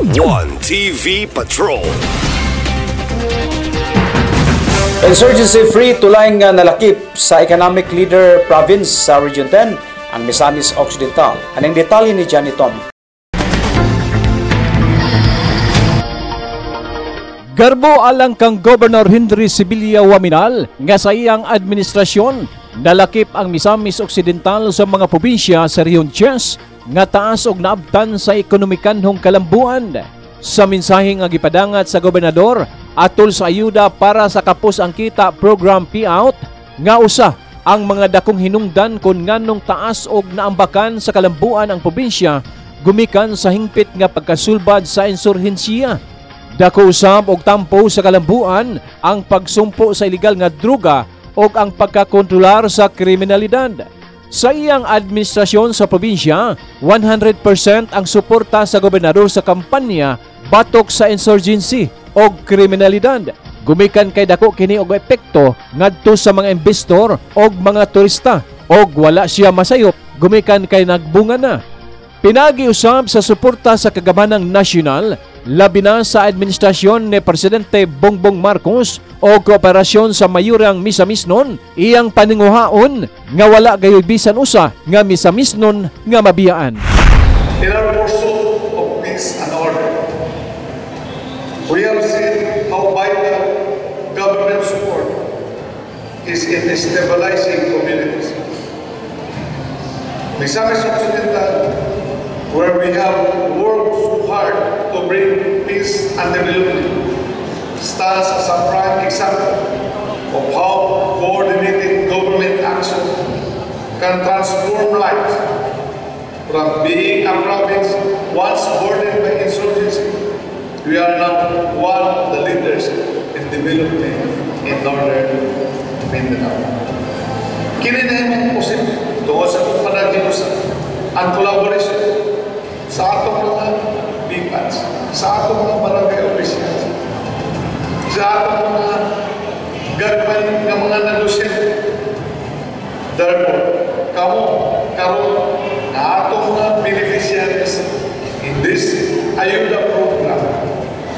1TV Patrol. Insurgency-free tulay nga nalakip sa economic leader province sa Region 10, ang Misamis Occidental. Anong detalye ni Johnny Tommy? Garbo alang kang Governor Henry Sibilia Waminal nga sa iyang administrasyon nalakip ang Misamis Occidental sa mga probinsya sa Region 10 nga taas og naabtan sa ekonomikanhong kalambuan. Sa mensahe nga gipadangat sa gobernador atol sa ayuda para sa kapos ang kita program payout nga usa ang mga dakong hinungdan kun nganong taas og naambakan sa kalambuan ang probinsya gumikan sa hingpit nga pagkasulbad sa insurhensiya. Dako usab og tampo sa kalambuan ang pagsumpo sa ilegal nga droga og ang pagkakontrolar sa kriminalidad. Sa iyang administrasyon sa probinsya, 100% ang suporta sa gobernador sa kampanya batok sa insurgency o kriminalidad. Gumikan kay dako kini og epekto ngadto sa mga investor o mga turista og wala siya masayop gumikan kay nagbunga na. Pinagiusab sa suporta sa kagabanang nasyonal, labi na sa administrasyon ni Presidente Bongbong Marcos o kooperasyon sa mayurang Misamisnon, iyang paninguhaon nga wala gayoy bisan usa nga Misamisnon nga mabiyaan. In our pursuit of peace and order, we have seen how vital government support is in stabilizing communities. Misamis Occidental, where we have worked so hard to bring peace and development, stands as a prime example of how coordinated government action can transform lives. From being a province once burdened by insurgency, we are now one of the leaders in development in northern Mindanao. Kininahin mo posible tungkol sa panaginusan ang collaboration sa atong mga BIPATs, sa atong mga barangay officials, sa atong mga gagmay ng mga nalusyente. Therefore, karon na atong mga beneficiaries in this ayuda program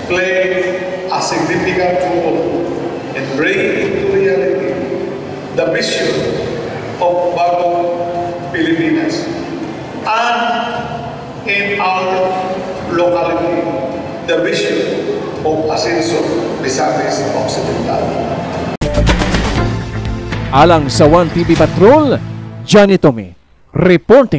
play a significant role in bringing into reality the vision of Bagong Pilipinas. And in our locality, the vision of Ascenso Misamis Occidental. Alang sa 1TV Patrol, Johnny Tommy, reporting.